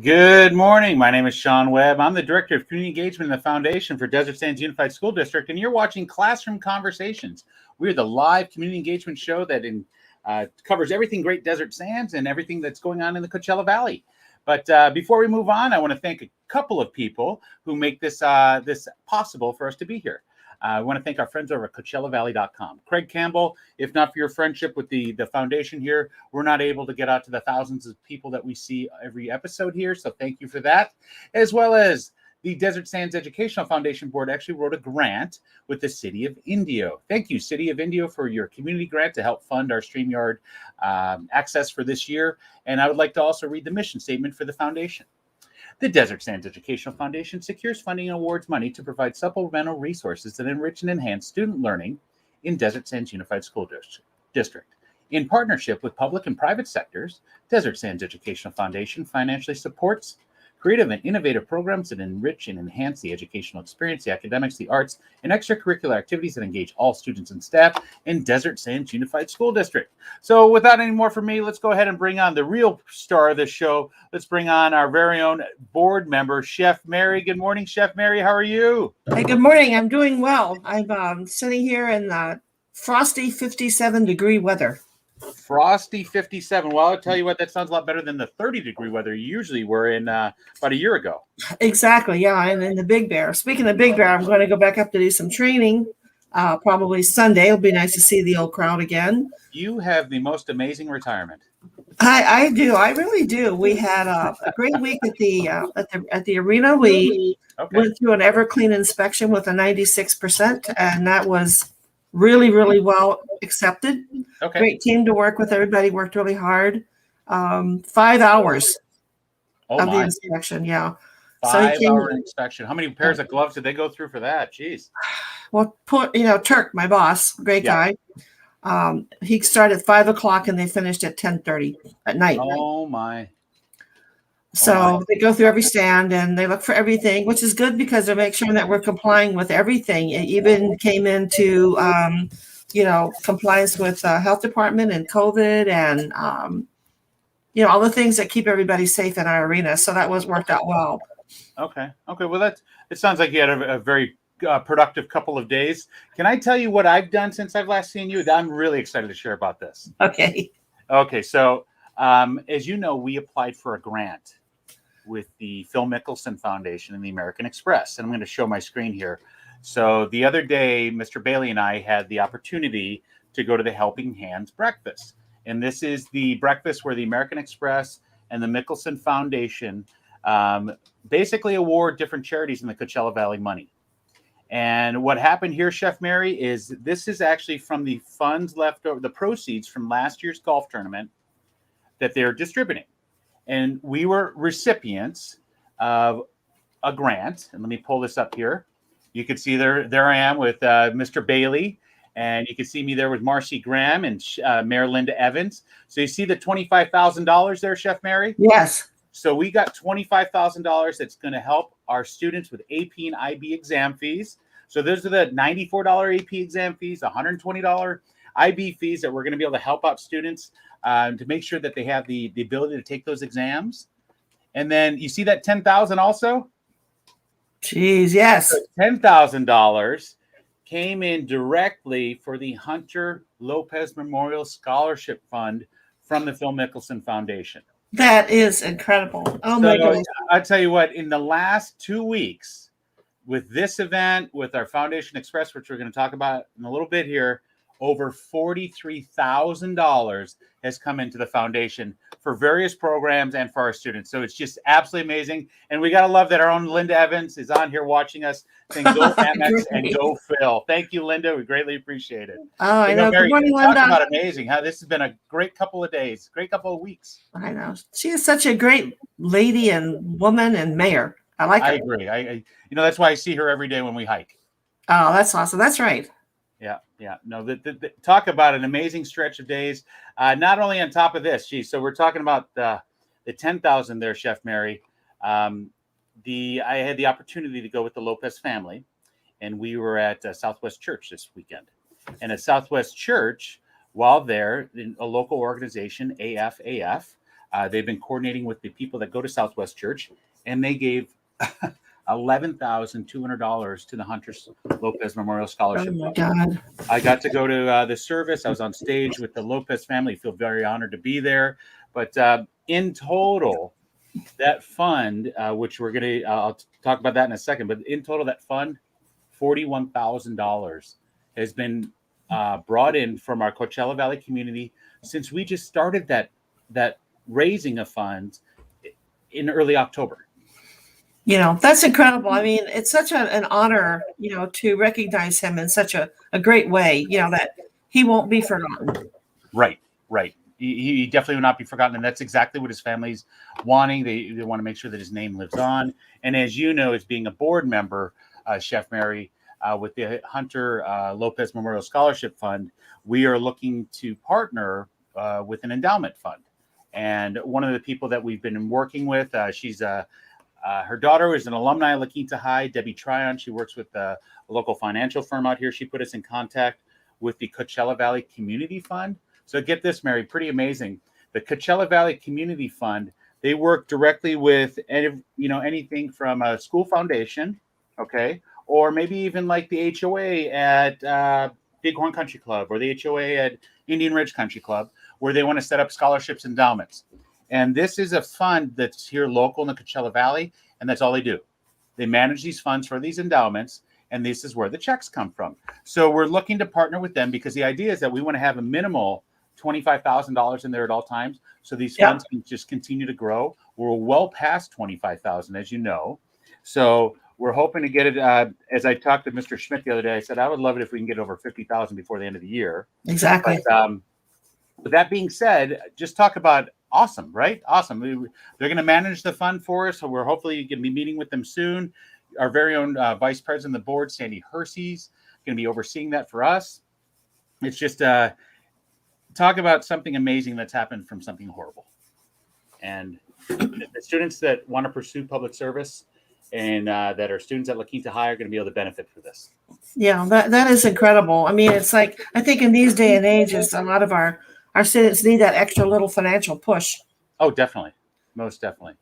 Good morning. My name is Sean Webb. I'm the Director of Community Engagement in the Foundation for Desert Sands Unified School District, and you're watching Classroom Conversations. We're the live community engagement show that covers everything Great Desert Sands and everything that's going on in the Coachella Valley. But before we move on, I want to thank a couple of people who make this possible for us to be here. I want to thank our friends over at CoachellaValley.com. Craig Campbell, if not for your friendship with the foundation here, we're not able to get out to the thousands of people that we see every episode here. So thank you for that. As well as the Desert Sands Educational Foundation Board actually wrote a grant with the City of Indio. Thank you, City of Indio, for your community grant to help fund our StreamYard access for this year. And I would like to also read the mission statement for the foundation. The Desert Sands Educational Foundation secures funding and awards money to provide supplemental resources that enrich and enhance student learning in Desert Sands Unified School District. In partnership with public and private sectors, Desert Sands Educational Foundation financially supports creative and innovative programs that enrich and enhance the educational experience, the academics, the arts, and extracurricular activities that engage all students and staff in Desert Sands Unified School District. So without any more from me, let's go ahead and bring on the real star of this show. Let's bring on our very own board member, Chef Mary. Good morning, Chef Mary. How are you? Hey, good morning. I'm doing well. I'm sitting here in frosty 57-degree weather. Frosty 57. Well, I'll tell you what, that sounds a lot better than the 30-degree weather you usually were in about a year ago. Exactly, yeah, and in the Big Bear. Speaking of Big Bear, I'm going to go back up to do some training, probably Sunday. It'll be nice to see the old crowd again. You have the most amazing retirement. I do. I really do. We had a great week at the arena. We went through an Everclean inspection with a 96%, and that was really, really well accepted. Okay. Great team to work with. Everybody worked really hard. 5 hours of the inspection. Yeah. 5-hour inspection. How many pairs of gloves did they go through for that? Jeez. Well, Turk, my boss, great guy. He started at 5 o'clock and they finished at 10:30 at night. Oh my. So they go through every stand and they look for everything, which is good because they make sure that we're complying with everything. It even came into, compliance with health department and COVID and, all the things that keep everybody safe in our arena. So that worked out well. Okay. Well, it sounds like you had a very productive couple of days. Can I tell you what I've done since I've last seen you? I'm really excited to share about this. Okay. So as you know, we applied for a grant with the Phil Mickelson Foundation and the American Express. And I'm going to show my screen here. So the other day, Mr. Bailey and I had the opportunity to go to the Helping Hands breakfast. And this is the breakfast where the American Express and the Mickelson Foundation basically award different charities in the Coachella Valley money. And what happened here, Chef Mary, is this is actually from the funds left over, the proceeds from last year's golf tournament that they're distributing. And we were recipients of a grant. And let me pull this up here. You can see there I am with Mr. Bailey. And you can see me there with Marcy Graham and Mayor Linda Evans. So you see the $25,000 there, Chef Mary? Yes. So we got $25,000 that's going to help our students with AP and IB exam fees. So those are the $94 AP exam fees, $120 IB fees that we're going to be able to help out students to make sure that they have the ability to take those exams. And then you see that $10,000 also? Jeez, yes. So $10,000 came in directly for the Hunter Lopez Memorial Scholarship Fund from the Phil Mickelson Foundation. That is incredible. Oh, my goodness. I'll tell you what, in the last 2 weeks, with this event, with our Foundation Express, which we're going to talk about in a little bit here, over $43,000 has come into the foundation for various programs and for our students. So it's just absolutely amazing. And we got to love that our own Linda Evans is on here watching us saying, go MX and go Phil. Thank you, Linda. We greatly appreciate it. Oh, I know. Mary, Good morning, talk Linda. about amazing. How this has been a great couple of days, great couple of weeks. I know. She is such a great lady and woman and mayor. I like her. I agree. I that's why I see her every day when we hike. Oh, that's awesome. That's right. Yeah. No, talk about an amazing stretch of days. Not only on top of this, so we're talking about the 10,000 there, Chef Mary. I had the opportunity to go with the Lopez family, and we were at Southwest Church this weekend. And at Southwest Church, while there, in a local organization, AFAF, They've been coordinating with the people that go to Southwest Church, and they gave $11,200 to the Hunters Lopez Memorial Scholarship. Oh my God. I got to go to the service. I was on stage with the Lopez family. I feel very honored to be there. But in total, that fund, which I'll talk about that in a second, but in total, that fund, $41,000 has been brought in from our Coachella Valley community since we just started that raising of funds in early October. That's incredible. I mean, it's such an honor, to recognize him in such a great way, that he won't be forgotten. Right. He definitely will not be forgotten. And that's exactly what his family's wanting. They want to make sure that his name lives on. And as you know, as being a board member, Chef Mary, with the Hunter Lopez Memorial Scholarship Fund, we are looking to partner with an endowment fund. And one of the people that we've been working with, her daughter is an alumni of La Quinta High, Debbie Tryon. She works with a local financial firm out here. She put us in contact with the Coachella Valley Community Fund. So get this, Mary, pretty amazing. The Coachella Valley Community Fund, they work directly with anything from a school foundation, okay, or maybe even like the HOA at Bighorn Country Club or the HOA at Indian Ridge Country Club, where they want to set up scholarships and endowments. And this is a fund that's here local in the Coachella Valley, and that's all they do. They manage these funds for these endowments, and this is where the checks come from. So we're looking to partner with them because the idea is that we want to have a minimal $25,000 in there at all times, so these funds can just continue to grow. We're well past $25,000, as you know. So we're hoping to get it. As I talked to Mr. Schmidt the other day, I said I would love it if we can get over $50,000 before the end of the year. Exactly. But that being said, just talk about awesome, right? Awesome. They're going to manage the fund for us, so we're hopefully going to be meeting with them soon. Our very own vice president of the board, Sandy Hersey's going to be overseeing that for us. It's just talk about something amazing that's happened from something horrible. And the students that want to pursue public service and that are students at La Quinta High are going to be able to benefit from this. Yeah, that is incredible. I mean, it's like, I think in these day and ages, a lot of our students need that extra little financial push. Oh, definitely. Most definitely.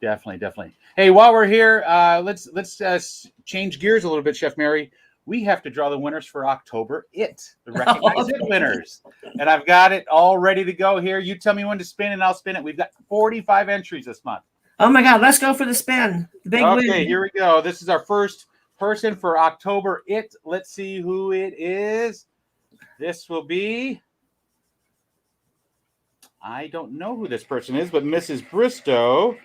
Definitely. Hey, while we're here, let's change gears a little bit, Chef Mary. We have to draw the winners for October the Recognize It winners. And I've got it all ready to go here. You tell me when to spin and I'll spin it. We've got 45 entries this month. Oh my God, let's go for the spin. The big win. Okay, here we go. This is our first person for October Let's see who it is. This will be, I don't know who this person is, but Mrs. Bristow.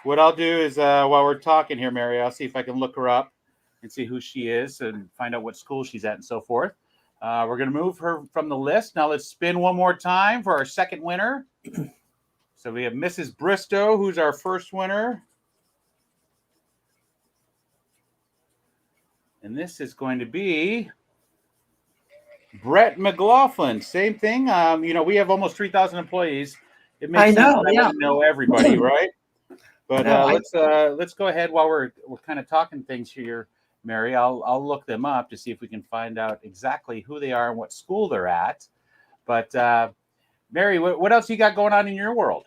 What I'll do is while we're talking here, Mary, I'll see if I can look her up and see who she is and find out what school she's at and so forth. We're going to move her from the list. Now let's spin one more time for our second winner. So we have Mrs. Bristow, who's our first winner. And this is going to be Brett McLaughlin. Same thing. We have almost 3,000 employees. It makes sense that I wouldn't know everybody, right? But let's go ahead while we're kind of talking things here, Mary. I'll look them up to see if we can find out exactly who they are and what school they're at. But Mary, what else you got going on in your world?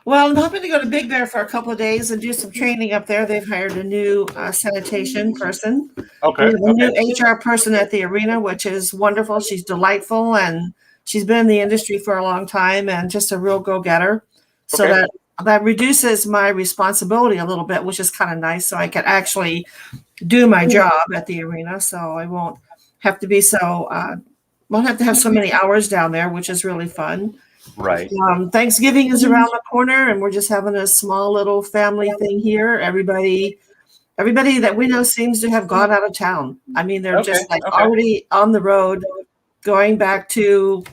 Well, I'm hoping to go to Big Bear for a couple of days and do some training up there. They've hired a new sanitation person. Okay. A new HR person at the arena, which is wonderful. She's delightful, and she's been in the industry for a long time and just a real go-getter. So that reduces my responsibility a little bit, which is kind of nice. So I can actually do my job at the arena. So I won't have to be won't have to have so many hours down there, which is really fun. Right. Thanksgiving is around the corner, and we're just having a small little family thing here. Everybody that we know seems to have gone out of town. I mean, they're just already on the road, going back to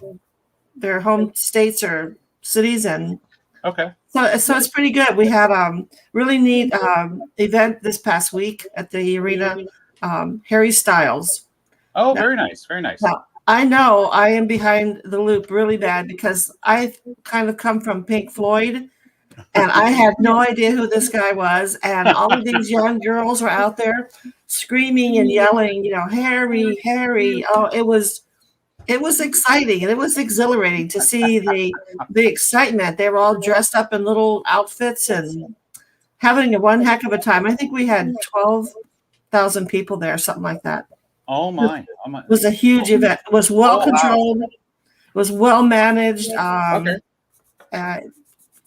their home states or cities, and so it's pretty good. We had really neat event this past week at the arena. Harry Styles. Oh, very nice. Now, I know I am behind the loop really bad because I've kind of come from Pink Floyd, and I had no idea who this guy was. And all of these young girls were out there screaming and yelling, Harry, Harry. Oh, it was it was exciting and it was exhilarating to see the excitement. They were all dressed up in little outfits and having one heck of a time. I think we had 12,000 people there, something like that. Oh my! Oh my! It was a huge event. It was well controlled. It was well managed. Okay.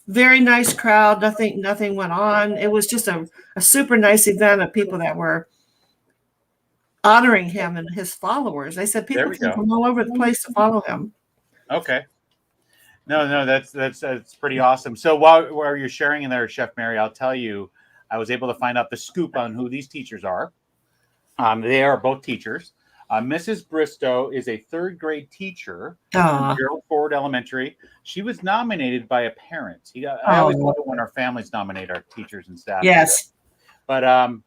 Very nice crowd. Nothing went on. It was just a super nice event of people that were honoring him and his followers. They said people came from all over the place to follow him. Okay. No, that's pretty awesome. So while you're sharing in there, Chef Mary, I'll tell you, I was able to find out the scoop on who these teachers are. They are both teachers. Mrs. Bristow is a third grade teacher from Gerald Ford Elementary. She was nominated by a parent. I always love it when our families nominate our teachers and staff. Yes. But I'm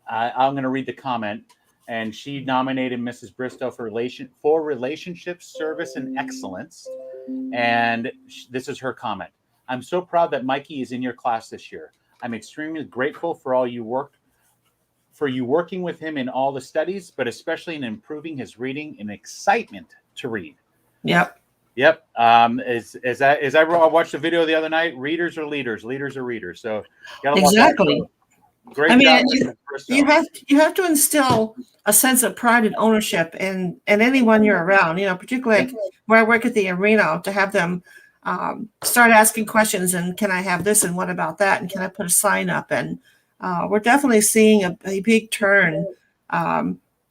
going to read the comment. And she nominated Mrs. Bristow for relationship service and excellence. And this is her comment. I'm so proud that Mikey is in your class this year. I'm extremely grateful for all you working with him in all the studies, but especially in improving his reading and excitement to read. Yep. As I watched the video the other night, readers are leaders, leaders are readers. So exactly. Great job, you have to instill a sense of pride and ownership in anyone you're around, particularly like where I work at the arena, to have them start asking questions and can I have this and what about that and can I put a sign up, and we're definitely seeing a big turn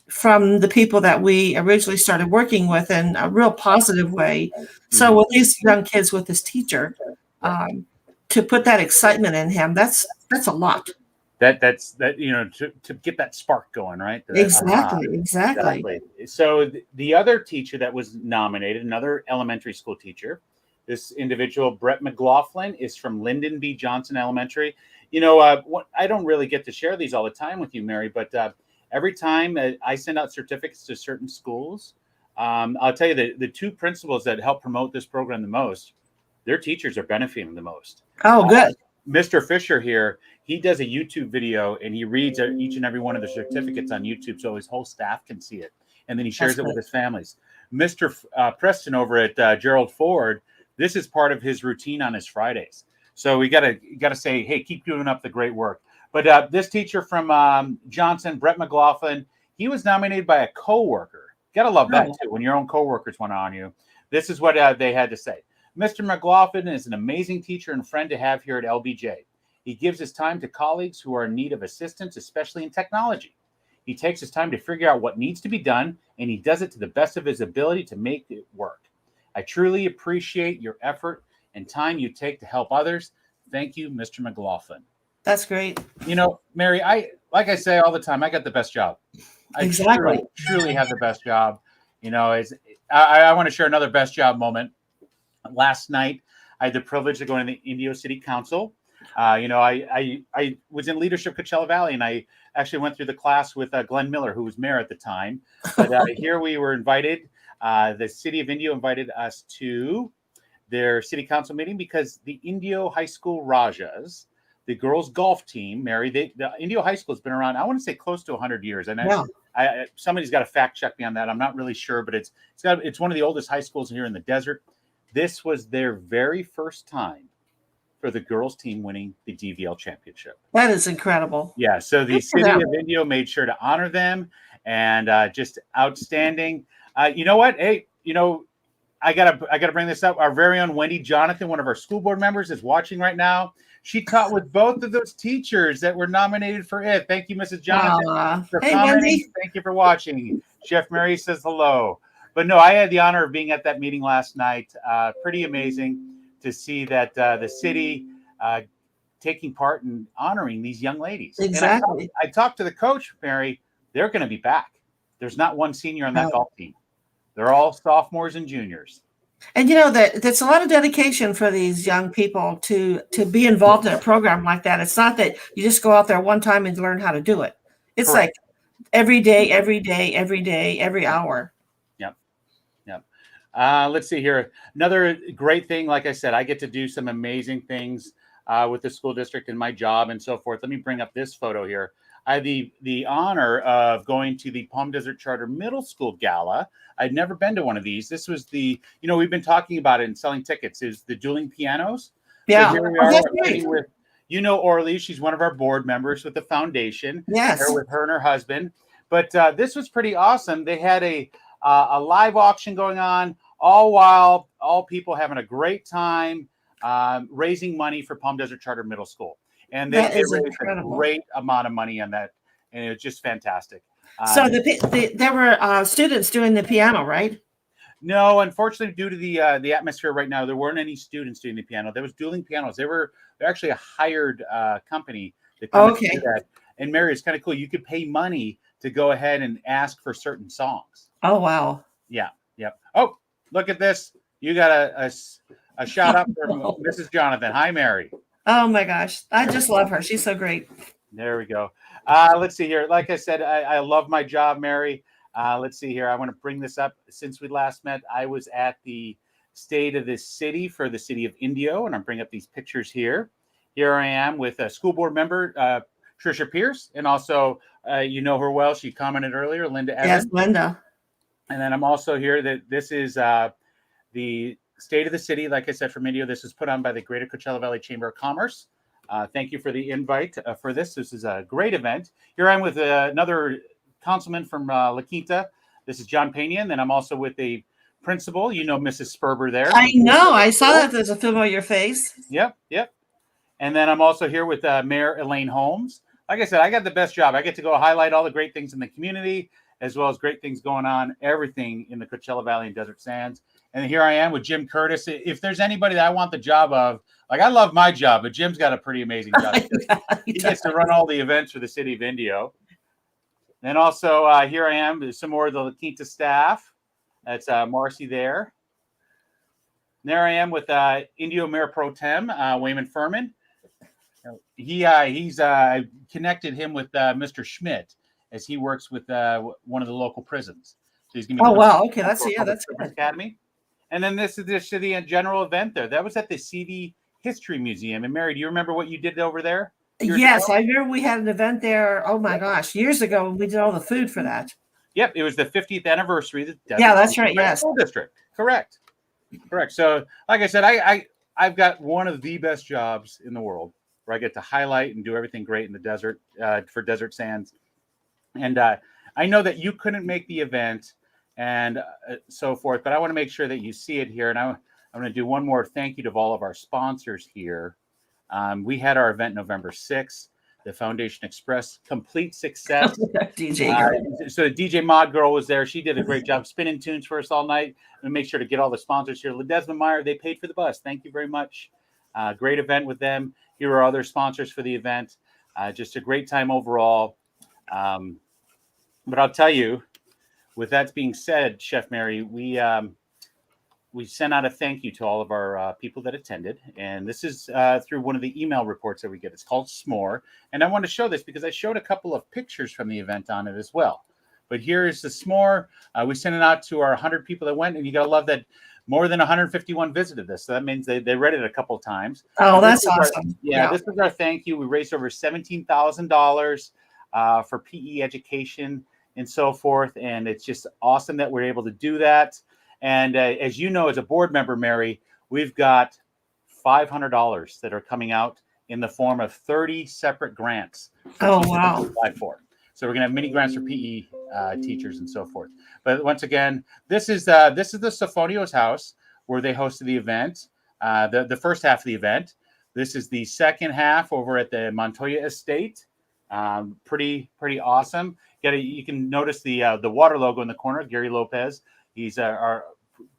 from the people that we originally started working with in a real positive way. So with these young kids, with this teacher, to put that excitement in him, that's a lot. That's to get that spark going, right? Exactly. So the other teacher that was nominated, another elementary school teacher, this individual, Brett McLaughlin, is from Lyndon B. Johnson Elementary. I don't really get to share these all the time with you, Mary, but every time I send out certificates to certain schools, I'll tell you the two principals that help promote this program the most, their teachers are benefiting the most. Oh, good. Mr. Fisher here, he does a YouTube video and he reads each and every one of the certificates on YouTube so his whole staff can see it. And then he shares it with his families. Mr. Preston over at Gerald Ford, this is part of his routine on his Fridays. So we gotta say, hey, keep doing up the great work. But this teacher from Johnson, Brett McLaughlin, he was nominated by a coworker. Gotta love that too, when your own coworkers want to honor you. This is what they had to say. Mr. McLaughlin is an amazing teacher and friend to have here at LBJ. He gives his time to colleagues who are in need of assistance, especially in technology. He takes his time to figure out what needs to be done, and he does it to the best of his ability to make it work. I truly appreciate your effort and time you take to help others. Thank you, Mr. McLaughlin. That's great. Mary, like I say all the time, I got the best job. I truly have the best job. I want to share another best job moment. Last night, I had the privilege of going to the Indio City Council. I was in leadership Coachella Valley, and I actually went through the class with Glenn Miller, who was mayor at the time. But here we were invited. The city of Indio invited us to their city council meeting because the Indio High School Rajas, the girls golf team, Mary, the Indio High School has been around, I want to say close to 100 years. And somebody's got to fact check me on that. I'm not really sure, but it's one of the oldest high schools here in the desert. This was their very first time for the girls team winning the DVL championship. That is incredible. Yeah. So the city of Indio made sure to honor them, and just outstanding. You know what? Hey, I gotta bring this up. Our very own Wendy Jonathan, one of our school board members, is watching right now. She taught with both of those teachers that were nominated for it. Thank you, Mrs. Jonathan, for commenting. Wendy. Thank you for watching. Chef Mary says hello. But no, I had the honor of being at that meeting last night. Pretty amazing to see that the city taking part in honoring these young ladies. Exactly. I talked to the coach, Mary. They're going to be back. There's not one senior on that golf team. They're all sophomores and juniors. And that's a lot of dedication for these young people to be involved in a program like that. It's not that you just go out there one time and learn how to do it. It's like every day, every hour. Let's see here. Another great thing, like I said, I get to do some amazing things with the school district and my job and so forth. Let me bring up this photo here. I had the honor of going to the Palm Desert Charter Middle School Gala. I'd never been to one of these. This was we've been talking about it and selling tickets, is the dueling pianos. Yeah. So here we are sitting with, Orly. She's one of our board members with the foundation. Yes. There with her and her husband. But this was pretty awesome. They had a live auction going on, all while all people having a great time raising money for Palm Desert Charter Middle School. And they raised incredible. A great amount of money on that. And it was just fantastic. So there were students doing the piano, right? No, unfortunately, due to the atmosphere right now, there weren't any students doing the piano. There was dueling pianos. They're actually a hired company that comes to do that. And Mary, it's kind of cool. You could pay money to go ahead and ask for certain songs. Oh, wow. Yeah. Yep. Oh, look at this. You got a shout out from Mrs. Jonathan. Hi, Mary. Oh, my gosh. I just love her. She's so great. There we go. Let's see here. Like I said, I love my job, Mary. Let's see here. I want to bring this up. Since we last met, I was at the State of the City for the City of Indio, and I'm bringing up these pictures here. Here I am with a school board member, Tricia Pierce, and also, you know her well. She commented earlier, Linda Evans. Yes, Linda. And then I'm also here that this is the State of the City, like I said, from Indio. This is put on by the Greater Coachella Valley Chamber of Commerce. Thank you for the invite for this. This is a great event. Here I'm with another councilman from La Quinta. This is John Pena, and then I'm also with the principal. You know Mrs. Sperber there. I know. I saw that there's a familiar face. Yep. And then I'm also here with Mayor Elaine Holmes. Like I said, I got the best job. I get to go highlight all the great things in the community, as well as great things going on, everything in the Coachella Valley and Desert Sands. And here I am with Jim Curtis. If there's anybody that I want the job of, like, I love my job, but Jim's got a pretty amazing job. He gets to run all the events for the city of Indio. And also here I am with some more of the La Quinta staff. That's Marcy there. And there I am with Indio Mayor Pro Tem, Wayman Furman. He's connected him with Mr. Schmidt, as he works with one of the local prisons. So he's going to be Okay, that's good. Academy. And then this is the general event there. That was at the CV History Museum. And Mary, do you remember what you did over there? Yes, I remember we had an event there. Oh my gosh, years ago when we did all the food for that. Yep, it was the 50th anniversary of the that's right. Yes, school district. Correct. So, like I said, I've got one of the best jobs in the world, where I get to highlight and do everything great in the desert for Desert Sands. And I know that you couldn't make the event and so forth, but I want to make sure that you see it here. And I'm going to do one more thank you to all of our sponsors here. We had our event November 6th, the Foundation Express, complete success. DJ so DJ Mod Girl was there. She did a great job spinning tunes for us all night. And make sure to get all the sponsors here. Ledesma Meyer, they paid for the bus. Thank you very much. Great event with them. Here are other sponsors for the event. Just a great time overall. But I'll tell you, with that being said, Chef Mary, we sent out a thank you to all of our people that attended. And this is through one of the email reports that we get. It's called S'more. And I want to show this because I showed a couple of pictures from the event on it as well. But here is the S'more. We sent it out to our 100 people that went. And you got to love that more than 151 visited this. So that means they read it a couple of times. Oh, that's awesome. This was our thank you. We raised over $17,000 for PE education and so forth. And it's just awesome that we're able to do that. And as you know, as a board member, Mary, we've got $500 that are coming out in the form of 30 separate grants. Oh, wow. To apply for. So we're going to have mini grants for PE teachers and so forth. But once again, this is the Sofonio's house where they hosted the event, the first half of the event. This is the second half over at the Montoya Estate. Pretty awesome. You can notice the water logo in the corner, Gary Lopez. He's our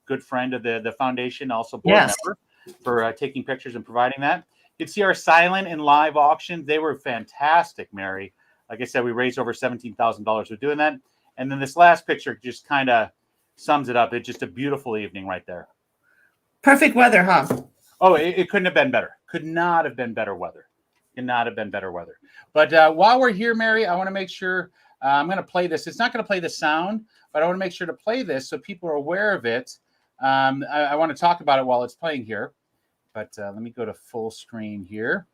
good friend of the foundation, also board member, for taking pictures and providing that. You can see our silent and live auctions. They were fantastic, Mary. Like I said, we raised over $17,000 for doing that. And then this last picture just kind of sums it up. It's just a beautiful evening right there. Perfect weather, huh? Oh, it couldn't have been better. Could not have been better weather. Cannot have been better weather. But while we're here, Mary, I want to make sure I'm going to play this. It's not going to play the sound, but I want to make sure to play this so people are aware of it. I want to talk about it while it's playing here. But let me go to full screen here.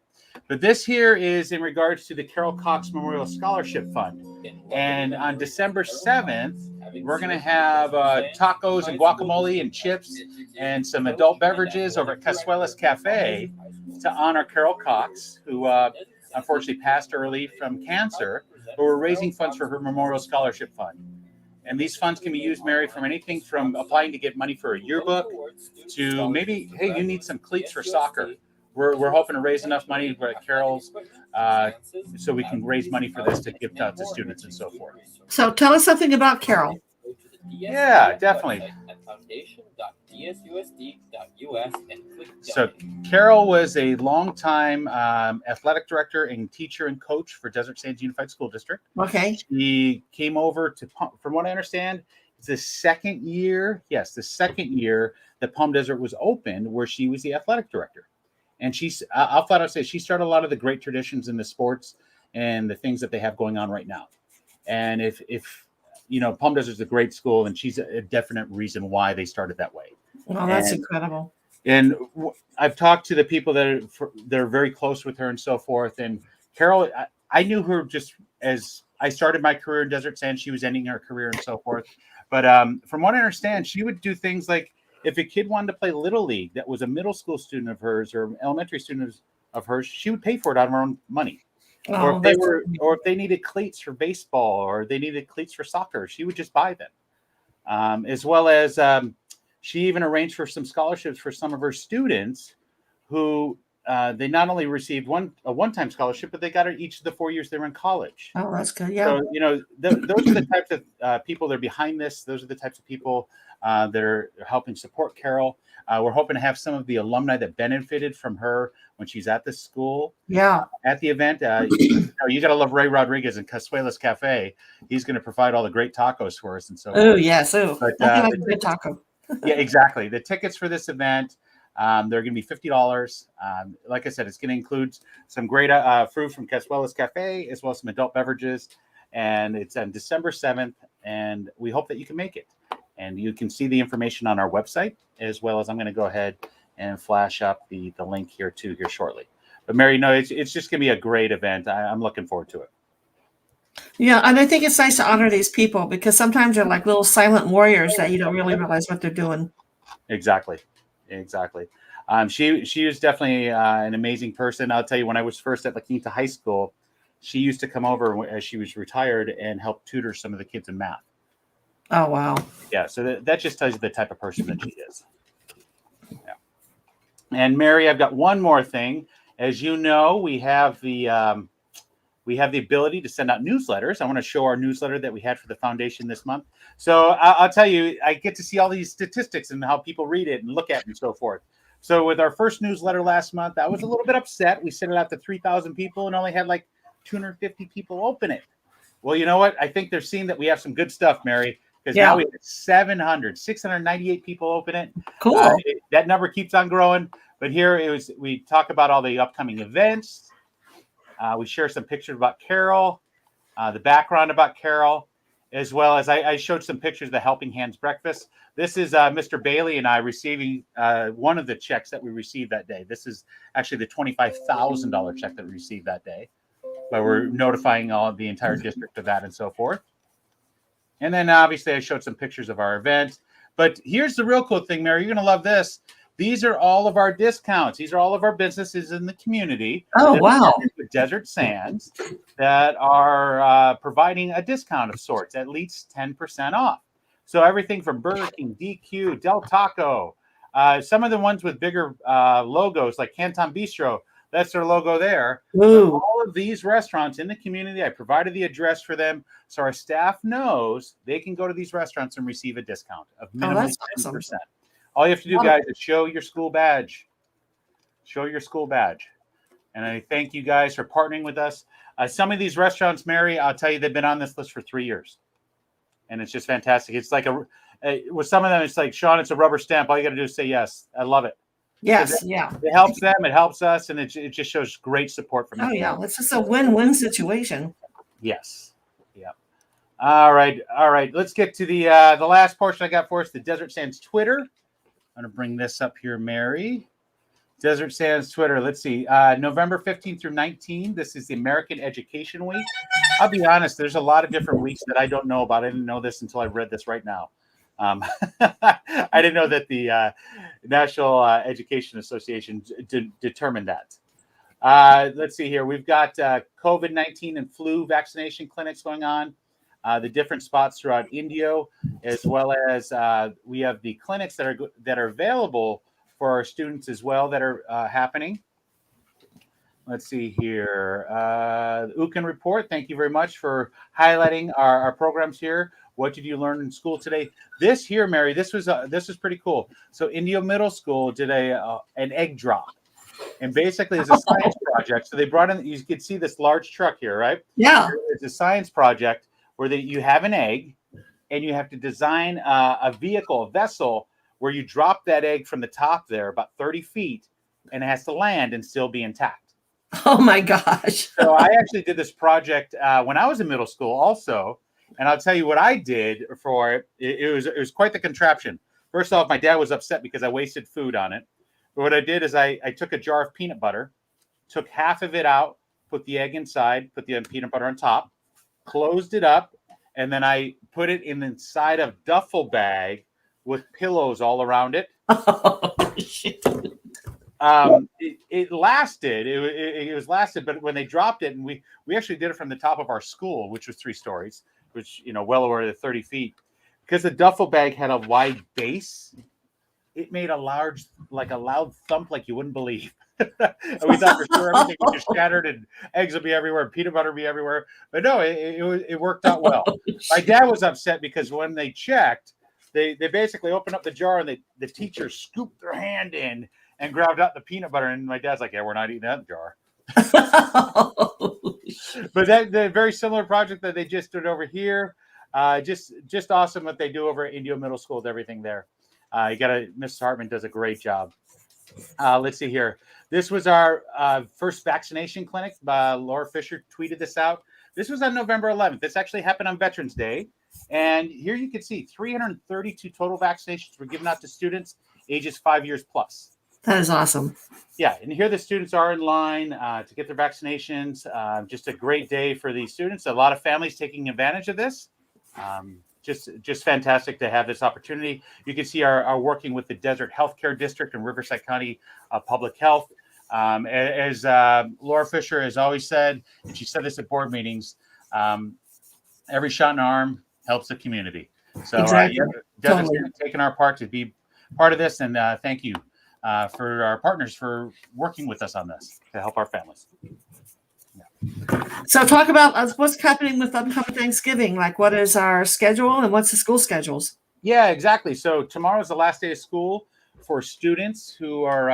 But this here is in regards to the Carol Cox Memorial Scholarship Fund. And on December 7th, we're going to have tacos and guacamole and chips and some adult beverages over at Casuelas Cafe to honor Carol Cox, who unfortunately passed early from cancer, but we're raising funds for her Memorial Scholarship Fund. And these funds can be used, Mary, from anything from applying to get money for a yearbook to maybe, hey, you need some cleats for soccer. We're hoping to raise enough money at Carol's so we can raise money for this to give out to students and so forth. So tell us something about Carol. Yeah, definitely. So Carol was a longtime athletic director and teacher and coach for Desert Sands Unified School District. Okay. She came over to, from what I understand, it's the second year that Palm Desert was opened where she was the athletic director. And I'll flat out say she started a lot of the great traditions in the sports and the things that they have going on right now. And if you know, Palm Desert is a great school, and she's a definite reason why they started that way. Well, that's incredible. And I've talked to the people that are very close with her and so forth. And Carol, I knew her just as I started my career in Desert Sands. She was ending her career and so forth. But from what I understand, she would do things like if a kid wanted to play Little League that was a middle school student of hers or elementary student of hers, she would pay for it out of her own money. Oh, or if they needed cleats for baseball or they needed cleats for soccer, she would just buy them. As well as she even arranged for some scholarships for some of her students who they not only received a one-time scholarship, but they got it each of the 4 years they were in college. Oh, that's good. Yeah. So, you know, those are the types of people that are behind this. Those are the types of people that are helping support Carol. We're hoping to have some of the alumni that benefited from her when she's at the school. Yeah. At the event, you got to love Ray Rodriguez and Casuelas Cafe. He's going to provide all the great tacos for us and so. Oh yes, but nothing like a good taco. Yeah, exactly. The tickets for this event, they're going to be $50. Like I said, it's going to include some great food from Casuelas Cafe as well as some adult beverages, and it's on December 7th. And we hope that you can make it. And you can see the information on our website, as well as I'm going to go ahead and flash up the link here shortly. But Mary, no, it's just going to be a great event. I'm looking forward to it. Yeah, and I think it's nice to honor these people because sometimes they're like little silent warriors that you don't really realize what they're doing. Exactly. She was definitely an amazing person. I'll tell you, when I was first at La Quinta High School, she used to come over as she was retired and help tutor some of the kids in math. Oh, wow. Yeah, so that just tells you the type of person that she is. Yeah. And Mary, I've got one more thing. As you know, we have the ability to send out newsletters. I want to show our newsletter that we had for the foundation this month. So I'll tell you, I get to see all these statistics and how people read it and look at it and so forth. So with our first newsletter last month, I was a little bit upset. We sent it out to 3,000 people and only had like 250 people open it. Well, you know what? I think they're seeing that we have some good stuff, Mary. Because now we have 698 people open it. Cool. That number keeps on growing. But here we talk about all the upcoming events. We share some pictures about Carol, the background about Carol, as well as I showed some pictures of the Helping Hands breakfast. This is Mr. Bailey and I receiving one of the checks that we received that day. This is actually the $25,000 check that we received that day. But we're notifying the entire district of that and so forth. And then obviously I showed some pictures of our event. But here's the real cool thing, Mary. You're going to love this. These are all of our discounts. These are all of our businesses in the community. Oh, wow. With Desert Sands that are providing a discount of sorts, at least 10% off. So everything from Burger King, DQ, Del Taco, some of the ones with bigger logos like Canton Bistro, that's their logo there. All of these restaurants in the community, I provided the address for them so our staff knows they can go to these restaurants and receive a discount of minimum 10%. Awesome. All you have to do, guys, is show your school badge. Show your school badge. And I thank you guys for partnering with us. Some of these restaurants, Mary, I'll tell you, they've been on this list for 3 years. And it's just fantastic. It's like with some of them, it's like, Sean, it's a rubber stamp. All you got to do is say yes. I love it. Yes, yeah. It helps them, it helps us, and it just shows great support from them. Oh, yeah. It's just a win-win situation. Yes. Yeah. All right. Let's get to the last portion I got for us, the Desert Sands Twitter. I'm going to bring this up here, Mary. Desert Sands Twitter. Let's see. November 15th through 19th. This is the American Education Week. I'll be honest, there's a lot of different weeks that I don't know about. I didn't know this until I read this right now. I didn't know that the National Education Association determined that. Let's see here. We've got COVID-19 and flu vaccination clinics going on. The different spots throughout Indio, as well as we have the clinics that are available for our students as well that are happening. Let's see here. Ukin Report, thank you very much for highlighting our programs here. What did you learn in school today? This here, Mary, this was pretty cool. So Indio Middle School did an egg drop. And basically it's a science project. So they brought in, you can see this large truck here, right? Yeah. It's a science project where you have an egg and you have to design a vehicle, a vessel, where you drop that egg from the top there about 30 feet and it has to land and still be intact. Oh my gosh. So I actually did this project when I was in middle school also. And I'll tell you what I did for it. It was quite the contraption. First off, my dad was upset because I wasted food on it. But what I did is I took a jar of peanut butter, took half of it out, put the egg inside, put the peanut butter on top, closed it up, and then I put it inside a duffel bag with pillows all around it. Oh, shit. It lasted. It was lasted, but when they dropped it, and we actually did it from the top of our school, which was 3 stories, which well over the 30 feet, because the duffel bag had a wide base. It made a loud thump like you wouldn't believe. And we thought for sure everything would just shattered and eggs would be everywhere, and peanut butter would be everywhere. But no, it worked out well. My dad was upset because when they checked, they basically opened up the jar and the teacher scooped their hand in and grabbed out the peanut butter. And my dad's like, yeah, we're not eating that jar. But the very similar project that they just did over here, just awesome what they do over at Indio Middle School with everything there. Mrs. Hartman does a great job. Let's see here. This was our first vaccination clinic. Laura Fisher tweeted this out. This was on November 11th. This actually happened on Veterans Day. And here you can see 332 total vaccinations were given out to students ages 5 years plus. That is awesome. Yeah, and here the students are in line to get their vaccinations. Just a great day for these students. A lot of families taking advantage of this. Just fantastic to have this opportunity. You can see our working with the Desert Healthcare District and Riverside County Public Health. As Laura Fisher has always said, and she said this at board meetings, every shot in arm helps the community. So exactly. Desert's taken our part to be part of this, and thank you for our partners for working with us on this to help our families. So talk about what's happening with upcoming Thanksgiving. Like, what is our schedule and what's the school schedules? Yeah, exactly. So tomorrow's the last day of school for students who are,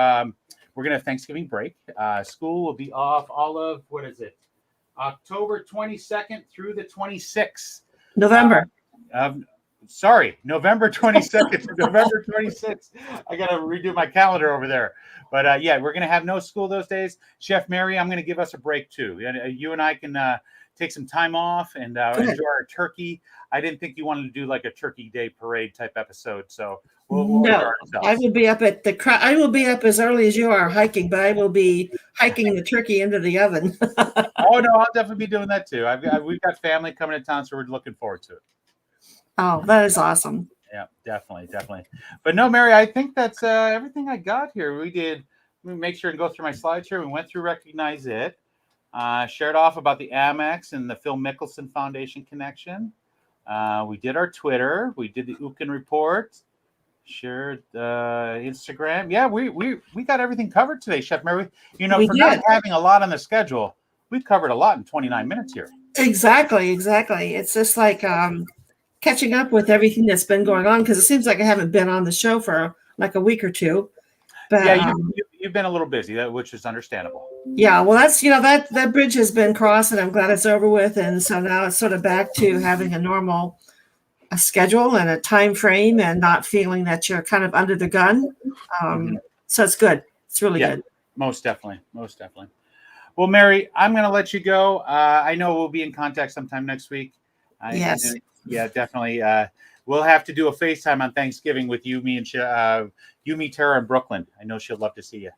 we're going to have Thanksgiving break. School will be off all of, October 22nd through the 26th. November. November 22nd to November 26th. I got to redo my calendar over there. But we're going to have no school those days. Chef Mary, I'm going to give us a break too. You and I can take some time off and enjoy our turkey. I didn't think you wanted to do like a Turkey Day parade type episode. So we'll no, I will be up I will be up as early as you are hiking, but I will be hiking the turkey into the oven. Oh no, I'll definitely be doing that too. We've got family coming to town, so we're looking forward to it. Oh, that is awesome. Yeah, definitely. But no, Mary, I think that's everything I got here. We make sure and go through my slides here. We went through Recognize It, shared off about the Amex and the Phil Mickelson Foundation connection. We did our Twitter. We did the Ukin Report. Shared Instagram. Yeah, we got everything covered today, Chef Mary. Not having a lot on the schedule, we've covered a lot in 29 minutes here. Exactly. It's just like catching up with everything that's been going on, because it seems like I haven't been on the show for like a week or two. But yeah, you've been a little busy, which is understandable. Yeah, well, that's that bridge has been crossed, and I'm glad it's over with. And so now it's sort of back to having a normal schedule and a time frame, and not feeling that you're kind of under the gun. So it's good. It's really good. Most definitely. Well, Mary, I'm going to let you go. I know we'll be in contact sometime next week. Yes. Yeah, definitely. We'll have to do a FaceTime on Thanksgiving with you, me, Tara in Brooklyn. I know she'll love to see you.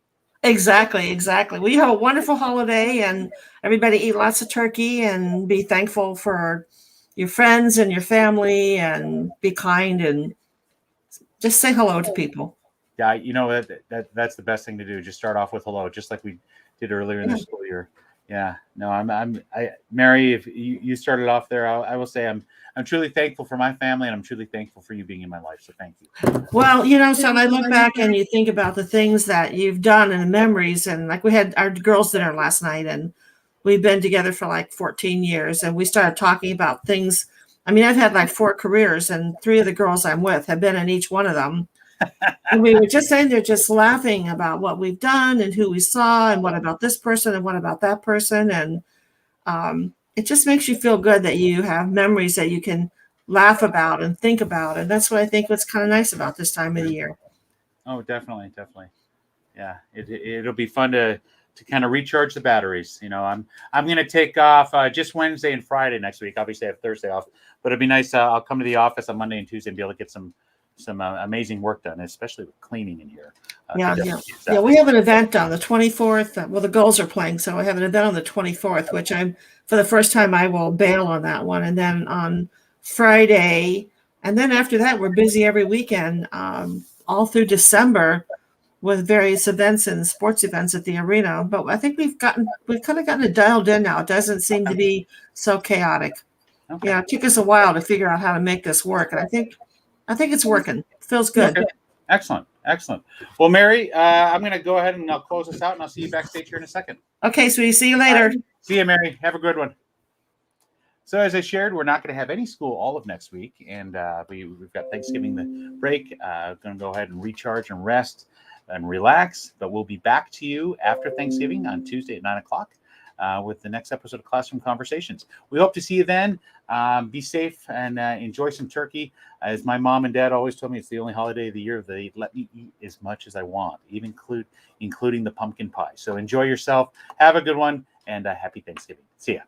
Exactly, exactly. We have a wonderful holiday, and everybody eat lots of turkey and be thankful for your friends and your family, and be kind and just say hello to people. Yeah, that's the best thing to do. Just start off with hello, just like we did earlier in the Yeah. school year. Yeah, no, Mary. If you started off there, I will say I'm truly thankful for my family, and I'm truly thankful for you being in my life. So thank you. Well, son, I look back and you think about the things that you've done and the memories, and like we had our girls' dinner last night, and we've been together for like 14 years, and we started talking about things. I mean, I've had like 4 careers, and 3 of the girls I'm with have been in each one of them. And we were just saying they're just laughing about what we've done and who we saw and what about this person and what about that person. And it just makes you feel good that you have memories that you can laugh about and think about. And that's what I think what's kind of nice about this time of the year. Oh, definitely, definitely. Yeah, it'll be fun to kind of recharge the batteries. I'm going to take off just Wednesday and Friday next week. Obviously, I have Thursday off, but it'd be nice. I'll come to the office on Monday and Tuesday and be able to get some amazing work done, especially with cleaning in here. Yeah. We have an event on the 24th. Well, the girls are playing, so I have an event on the 24th, which for the first time, I will bail on that one. And then on Friday, and then after that, we're busy every weekend, all through December, with various events and sports events at the arena. But I think we've kind of gotten it dialed in now. It doesn't seem to be so chaotic. Okay. Yeah, it took us a while to figure out how to make this work, and I think it's working. It feels good. Okay. Excellent. Well, Mary, I'm going to go ahead and I'll close this out, and I'll see you backstage here in a second. Okay, sweetie. See you later. See you, Mary. Have a good one. So as I shared, we're not going to have any school all of next week, and we've got Thanksgiving the break. Going to go ahead and recharge and rest and relax, but we'll be back to you after Thanksgiving on Tuesday at 9:00 with the next episode of Classroom Conversations. We hope to see you then. Be safe and enjoy some turkey. As my mom and dad always told me, it's the only holiday of the year they let me eat as much as I want, even including the pumpkin pie. So enjoy yourself. Have a good one, and happy Thanksgiving. See ya.